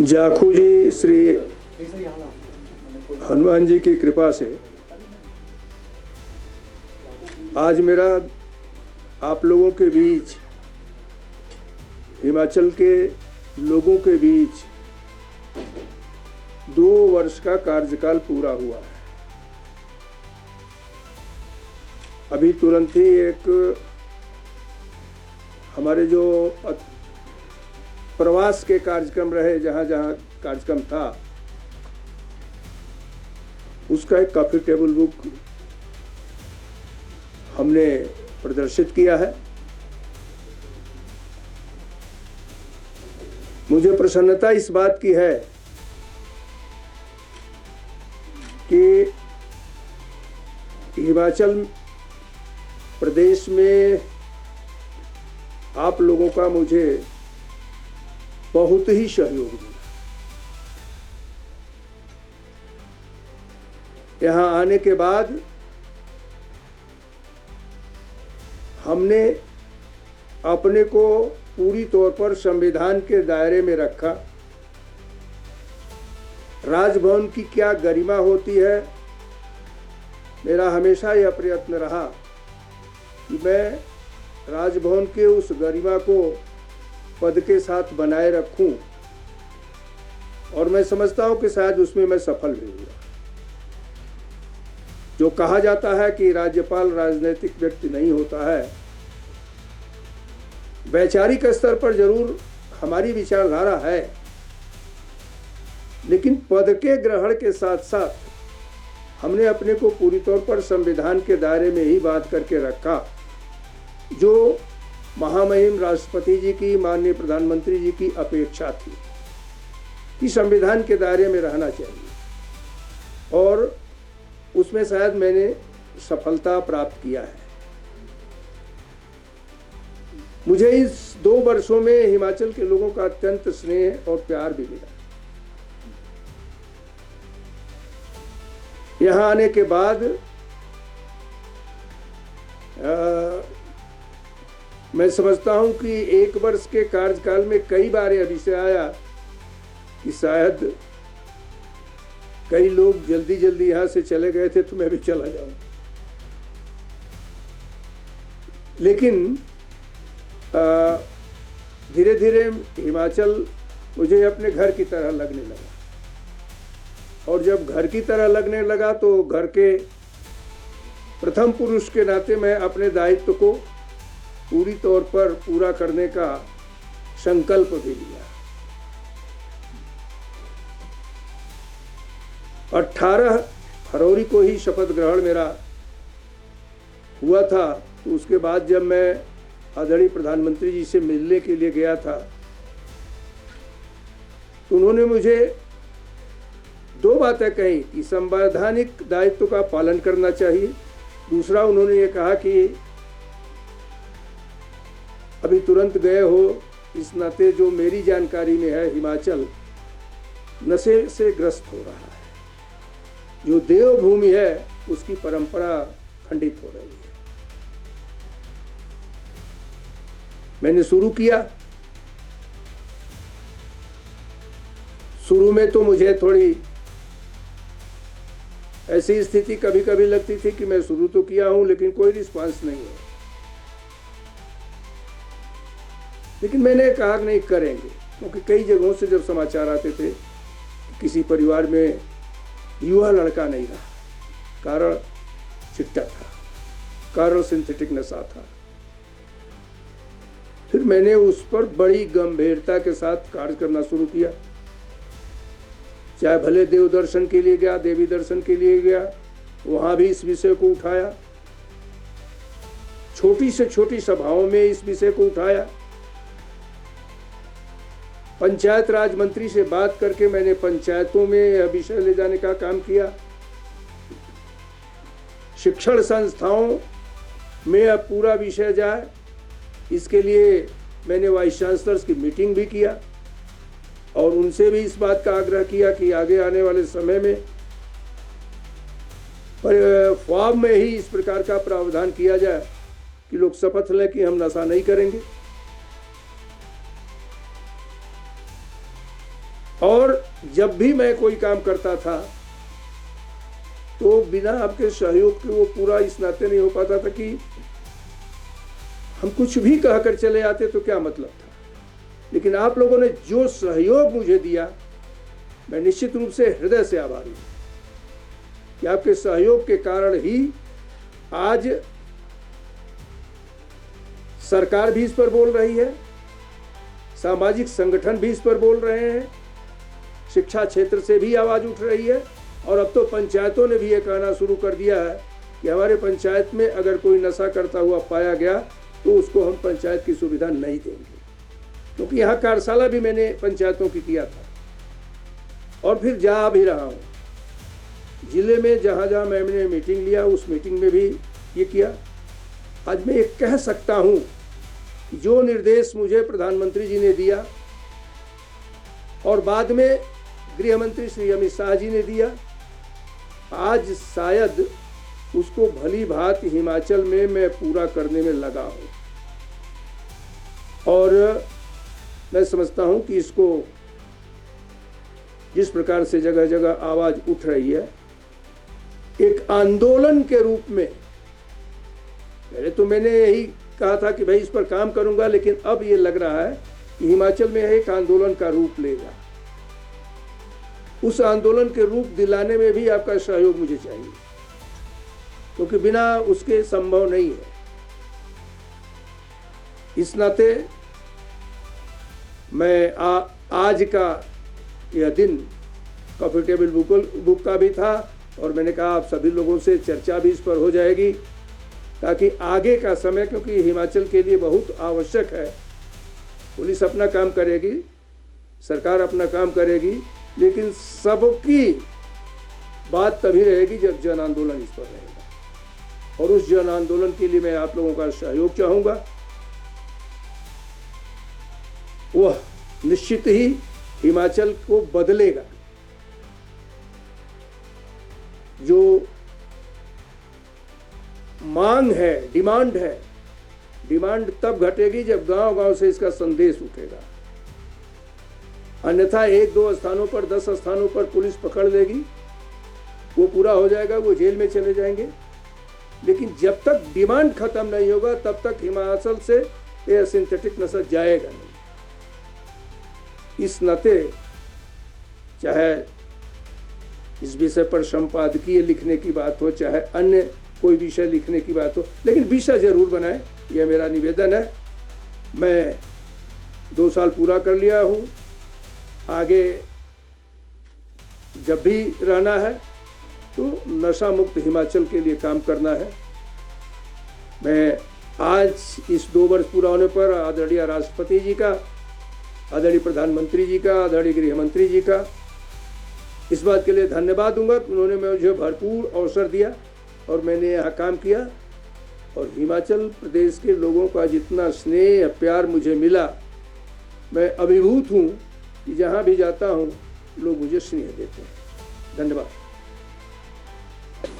जाखू जी श्री हनुमान जी की कृपा से आज मेरा आप लोगों के बीच, हिमाचल के लोगों के बीच 2 वर्ष का कार्यकाल पूरा हुआ है। अभी तुरंत ही एक हमारे जो प्रवास के कार्यक्रम रहे, जहाँ जहाँ कार्यक्रम था, उसका एक कॉफी टेबल बुक हमने प्रदर्शित किया है। मुझे प्रसन्नता इस बात की है कि हिमाचल प्रदेश में आप लोगों का मुझे बहुत ही सहयोग मिला। यहाँ आने के बाद हमने अपने को पूरी तौर पर संविधान के दायरे में रखा। राजभवन की क्या गरिमा होती है, मेरा हमेशा यह प्रयत्न रहा कि मैं राजभवन के उस गरिमा को पद के साथ बनाए रखूं, और मैं समझता हूं कि शायद उसमें मैं सफल भी हुआ। जो कहा जाता है कि राज्यपाल राजनीतिक व्यक्ति नहीं होता है, वैचारिक स्तर पर जरूर हमारी विचारधारा है, लेकिन पद के ग्रहण के साथ साथ हमने अपने को पूरी तौर पर संविधान के दायरे में ही बात करके रखा। जो महामहिम राष्ट्रपति जी की, माननीय प्रधानमंत्री जी की अपेक्षा थी कि संविधान के दायरे में रहना चाहिए, और उसमें शायद मैंने सफलता प्राप्त किया है। मुझे इस 2 वर्षों में हिमाचल के लोगों का अत्यंत स्नेह और प्यार भी मिला। यहाँ आने के बाद मैं समझता हूं कि 1 वर्ष के कार्यकाल में कई बार यह विषय आया कि शायद कई लोग जल्दी जल्दी यहाँ से चले गए थे तो मैं भी चला जाऊं, लेकिन धीरे धीरे हिमाचल मुझे अपने घर की तरह लगने लगा, और जब घर की तरह लगने लगा तो घर के प्रथम पुरुष के नाते मैं अपने दायित्व को पूरी तौर पर पूरा करने का संकल्प भी लिया। 18 फरवरी को ही शपथ ग्रहण मेरा हुआ था। तो उसके बाद जब मैं आदरणीय प्रधानमंत्री जी से मिलने के लिए गया था, तो उन्होंने मुझे 2 बातें कही कि संवैधानिक दायित्व का पालन करना चाहिए। दूसरा, उन्होंने ये कहा कि अभी तुरंत गए हो, इस नाते जो मेरी जानकारी में है हिमाचल नशे से ग्रस्त हो रहा है, जो देवभूमि है उसकी परंपरा खंडित हो रही है। मैंने शुरू किया। शुरू में तो मुझे थोड़ी ऐसी स्थिति कभी कभी लगती थी कि मैं शुरू तो किया हूं लेकिन कोई रिस्पांस नहीं है, लेकिन मैंने कहा नहीं करेंगे, क्योंकि कई जगहों से जब समाचार आते थे कि किसी परिवार में युवा लड़का नहीं रहा, कारण चिट्टा था, कारण सिंथेटिक नशा था, फिर मैंने उस पर बड़ी गंभीरता के साथ कार्य करना शुरू किया। चाहे भले देव दर्शन के लिए गया, देवी दर्शन के लिए गया, वहां भी इस विषय को उठाया। छोटी से छोटी सभाओं में इस विषय को उठाया। पंचायत राज मंत्री से बात करके मैंने पंचायतों में यह विषय ले जाने का काम किया। शिक्षण संस्थाओं में अब पूरा विषय जाए, इसके लिए मैंने वाइस चांसलर्स की मीटिंग भी किया, और उनसे भी इस बात का आग्रह किया कि आगे आने वाले समय में फॉर्म में ही इस प्रकार का प्रावधान किया जाए कि लोग शपथ लें कि हम नशा नहीं करेंगे। और जब भी मैं कोई काम करता था तो बिना आपके सहयोग के वो पूरा इस नाते नहीं हो पाता था कि हम कुछ भी कहकर चले आते तो क्या मतलब था। लेकिन आप लोगों ने जो सहयोग मुझे दिया, मैं निश्चित रूप से हृदय से आभारी हूं कि आपके सहयोग के कारण ही आज सरकार भी इस पर बोल रही है, सामाजिक संगठन भी इस पर बोल रहे हैं, शिक्षा क्षेत्र से भी आवाज उठ रही है और अब तो पंचायतों ने भी ये कहना शुरू कर दिया है कि हमारे पंचायत में अगर कोई नशा करता हुआ पाया गया तो उसको हम पंचायत की सुविधा नहीं देंगे। क्योंकि यहाँ कार्यशाला भी मैंने पंचायतों की किया था और फिर जा भी रहा हूँ जिले में, जहाँ जहाँ मैंने मीटिंग लिया उस मीटिंग में भी ये किया। आज मैं ये कह सकता हूँ जो निर्देश मुझे प्रधानमंत्री जी ने दिया और बाद में गृह मंत्री श्री अमित शाह जी ने दिया, आज शायद उसको भली भांति हिमाचल में मैं पूरा करने में लगा हूँ। और मैं समझता हूँ कि इसको जिस प्रकार से जगह जगह आवाज उठ रही है, एक आंदोलन के रूप में, पहले तो मैंने यही कहा था कि भाई इस पर काम करूंगा, लेकिन अब ये लग रहा है कि हिमाचल में एक आंदोलन का रूप लेगा। उस आंदोलन के रूप दिलाने में भी आपका सहयोग मुझे चाहिए, क्योंकि बिना उसके संभव नहीं है। इस नाते मैं आज का यह दिन कॉफी टेबल बुक का भी था और मैंने कहा आप सभी लोगों से चर्चा भी इस पर हो जाएगी ताकि आगे का समय, क्योंकि हिमाचल के लिए बहुत आवश्यक है। पुलिस अपना काम करेगी, सरकार अपना काम करेगी, लेकिन सबकी बात तभी रहेगी जब जन आंदोलन इस पर रहेगा। और उस जन आंदोलन के लिए मैं आप लोगों का सहयोग चाहूंगा। वह निश्चित ही हिमाचल को बदलेगा। जो मांग है, डिमांड है, डिमांड तब घटेगी जब गांव-गांव से इसका संदेश उठेगा। अन्यथा 1-2 स्थानों पर, 10 स्थानों पर पुलिस पकड़ लेगी, वो पूरा हो जाएगा, वो जेल में चले जाएंगे। लेकिन जब तक डिमांड खत्म नहीं होगा तब तक हिमाचल से ये सिंथेटिक नशा जाएगा नहीं। इस नाते चाहे इस विषय पर संपादकीय लिखने की बात हो, चाहे अन्य कोई विषय लिखने की बात हो, लेकिन विषय जरूर बनाएं, यह मेरा निवेदन है। मैं 2 साल पूरा कर लिया हूँ, आगे जब भी रहना है तो नशा मुक्त हिमाचल के लिए काम करना है। मैं आज इस 2 वर्ष पूरा होने पर आदरणीय राष्ट्रपति जी का, आदरणीय प्रधानमंत्री जी का, आदरणीय गृह मंत्री जी का इस बात के लिए धन्यवाद दूंगा। उन्होंने मुझे भरपूर अवसर दिया और मैंने यहाँ काम किया और हिमाचल प्रदेश के लोगों का जितना स्नेह प्यार मुझे मिला, मैं अभिभूत हूँ कि जहाँ भी जाता हूँ लोग मुझे स्नेह देते हैं। धन्यवाद।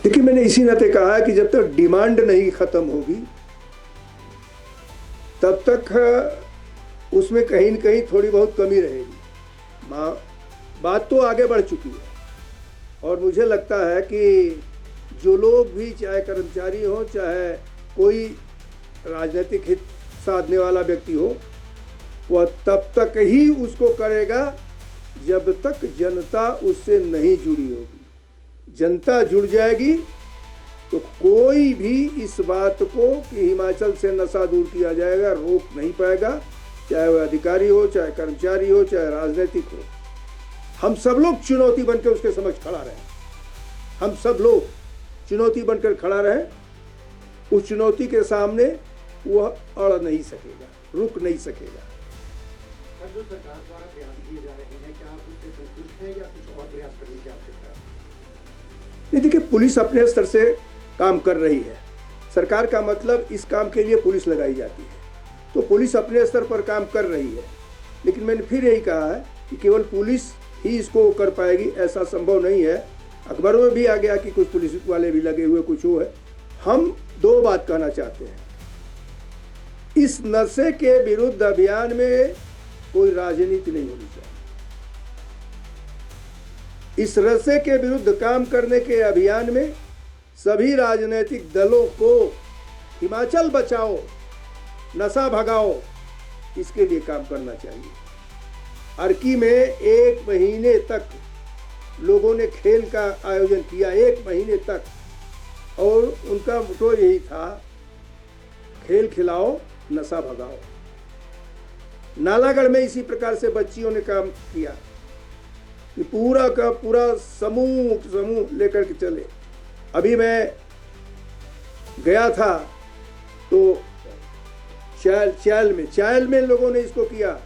देखिए, मैंने इसी नाते कहा कि जब तक डिमांड नहीं खत्म होगी तब तक उसमें कहीं न कहीं थोड़ी बहुत कमी रहेगी। बात तो आगे बढ़ चुकी है और मुझे लगता है कि जो लोग भी, चाहे कर्मचारी हो, चाहे कोई राजनीतिक हित साधने वाला व्यक्ति हो, वह तब तक ही उसको करेगा जब तक जनता उससे नहीं जुड़ी होगी। जनता जुड़ जाएगी तो कोई भी इस बात को कि हिमाचल से नशा दूर किया जाएगा रोक नहीं पाएगा, चाहे वह अधिकारी हो, चाहे कर्मचारी हो, चाहे राजनीतिक हो। हम सब लोग चुनौती बनकर उसके समक्ष खड़ा रहें। हम सब लोग चुनौती बनकर खड़ा रहें। उस चुनौती के सामने वह अड़ नहीं सकेगा, रुक नहीं सकेगा। जो सरकार द्वारा प्रयास किए जा रहे हैं, क्या आप उससे संतुष्ट हैं या कुछ और प्रयास करने की आवश्यकता है? नहीं, देखिए, पुलिस अपने स्तर से काम कर रही है। सरकार का मतलब इस काम के लिए पुलिस लगाई जाती है, तो पुलिस अपने स्तर पर काम कर रही है। लेकिन मैंने फिर यही कहा है कि केवल पुलिस ही इसको कर पाएगी, ऐसा संभव नहीं है। अखबारों में भी आ गया कि कुछ पुलिस वाले भी लगे हुए, कुछ वो है। हम 2 बात कहना चाहते हैं। इस नशे के विरुद्ध अभियान में कोई राजनीति नहीं होनी चाहिए। इस नशे के विरुद्ध काम करने के अभियान में सभी राजनीतिक दलों को हिमाचल बचाओ, नशा भगाओ, इसके लिए काम करना चाहिए। अर्की में 1 महीने तक लोगों ने खेल का आयोजन किया, 1 महीने तक, और उनका मोटो यही था, खेल खिलाओ, नशा भगाओ। नालागढ़ में इसी प्रकार से बच्चियों ने काम किया कि पूरा का पूरा समूह लेकर के चले। अभी मैं गया था तो चायल में लोगों ने इसको किया,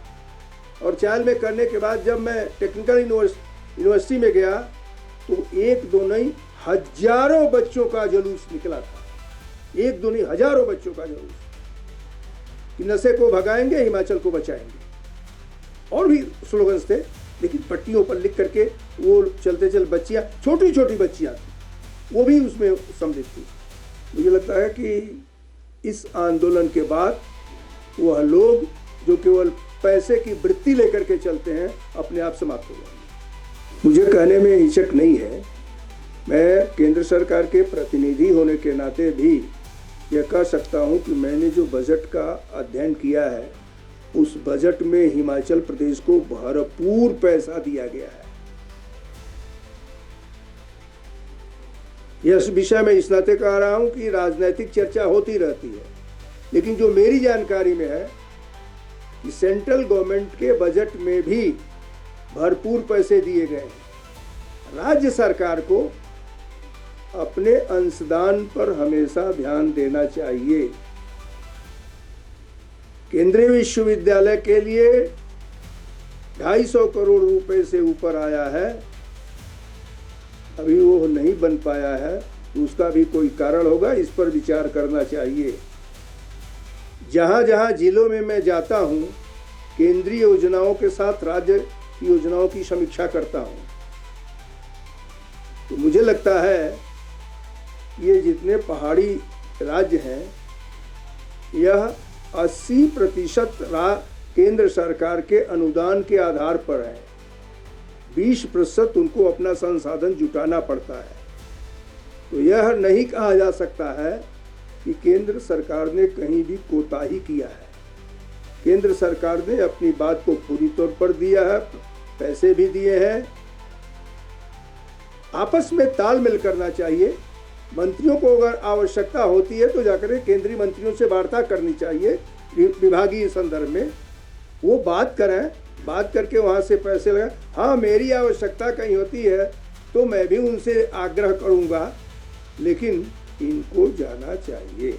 और चायल में करने के बाद जब मैं टेक्निकल यूनिवर्सिटी में गया तो 1-2 नहीं, हजारों बच्चों का जुलूस निकला था। 1-2 नहीं, हजारों बच्चों का जुलूस कि नशे को भगाएंगे, हिमाचल को बचाएंगे। और भी स्लोगन्स थे, लेकिन पट्टियों पर लिख करके वो चलते बच्चियाँ, छोटी छोटी बच्चियाँ थी, वो भी उसमें सम्मिलित थी। मुझे लगता है कि इस आंदोलन के बाद वह लोग जो केवल पैसे की वृत्ति लेकर के चलते हैं, अपने आप समाप्त हो जाएंगे। मुझे कहने में हिचक नहीं है, मैं केंद्र सरकार के प्रतिनिधि होने के नाते भी यह कह सकता हूं कि मैंने जो बजट का अध्ययन किया है, उस बजट में हिमाचल प्रदेश को भरपूर पैसा दिया गया है। यह विषय में इस नाते कह रहा हूं कि राजनीतिक चर्चा होती रहती है, लेकिन जो मेरी जानकारी में है कि सेंट्रल गवर्नमेंट के बजट में भी भरपूर पैसे दिए गए हैं। राज्य सरकार को अपने अंशदान पर हमेशा ध्यान देना चाहिए। केंद्रीय विश्वविद्यालय के लिए 250 करोड़ रुपए से ऊपर आया है, अभी वो नहीं बन पाया है, तो उसका भी कोई कारण होगा, इस पर विचार करना चाहिए। जहाँ जहाँ जिलों में मैं जाता हूँ, केंद्रीय योजनाओं के साथ राज्य योजनाओं की समीक्षा करता हूँ, तो मुझे लगता है ये जितने पहाड़ी राज्य हैं, यह 80% केंद्र सरकार के अनुदान के आधार पर है। 20% उनको अपना संसाधन जुटाना पड़ता है। तो यह नहीं कहा जा सकता है कि केंद्र सरकार ने कहीं भी कोताही किया है। केंद्र सरकार ने अपनी बात को पूरी तौर पर दिया है, पैसे भी दिए हैं। आपस में तालमेल करना चाहिए। मंत्रियों को अगर आवश्यकता होती है तो जाकर केंद्रीय मंत्रियों से वार्ता करनी चाहिए विभागीय संदर्भ में, वो बात करें, बात करके वहाँ से पैसे लगाएं। हाँ, मेरी आवश्यकता कहीं होती है तो मैं भी उनसे आग्रह करूँगा, लेकिन इनको जाना चाहिए। सर,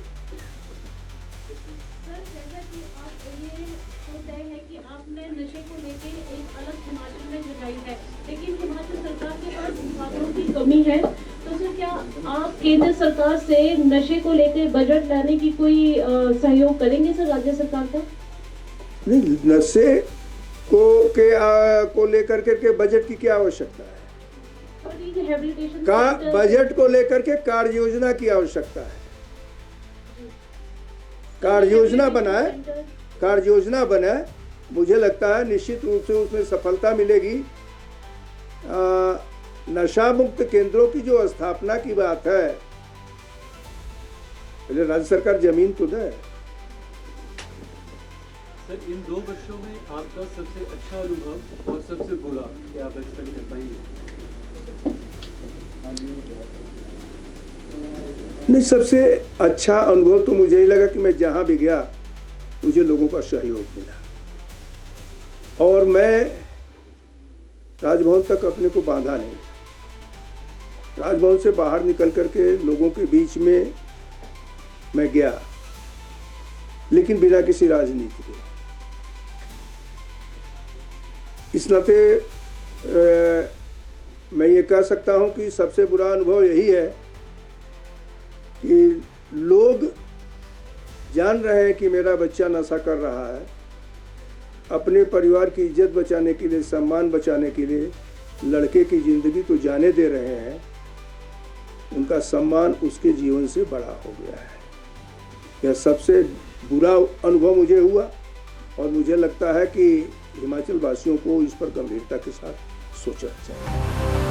जैसा कि आप ये तो तय है कि आपने नशे को लेकर एक अलग हिमाचल में जगाई है, लेकिन हिमाचल सरकार के पास संसाधनों की कमी है, तो सर क्या आप केंद्र सरकार से नशे को लेकर बजट लाने की कोई सहयोग करेंगे सर राज्य सरकार का? नहीं, नशे को लेकर के बजट की क्या आवश्यकता है? बजट को लेकर के कार्य योजना की आवश्यकता है। कार्य योजना बनाए, मुझे लगता है निश्चित रूप से उसमें सफलता मिलेगी। नशा मुक्त केंद्रों की जो स्थापना की बात है, पहले राज्य सरकार जमीन तो दे। सर, इन 2 वर्षों में आपका सबसे अच्छा अनुभव और सबसे बुरा क्या आप एक्सपेक्ट कर पाएंगे? नहीं, सबसे अच्छा अनुभव तो मुझे ही लगा कि मैं जहाँ भी गया मुझे लोगों का सहयोग मिला, और मैं राजभवन तक अपने को बांधा नहीं। राजभवन से बाहर निकल करके लोगों के बीच में मैं गया, लेकिन बिना किसी राजनीति के। इस नाते मैं ये कह सकता हूँ कि सबसे बुरा अनुभव यही है कि लोग जान रहे हैं कि मेरा बच्चा नशा कर रहा है, अपने परिवार की इज्जत बचाने के लिए, सम्मान बचाने के लिए लड़के की ज़िंदगी तो जाने दे रहे हैं, उनका सम्मान उसके जीवन से बड़ा हो गया है। यह सबसे बुरा अनुभव मुझे हुआ, और मुझे लगता है कि हिमाचल वासियों को इस पर गंभीरता के साथ सोचना चाहिए।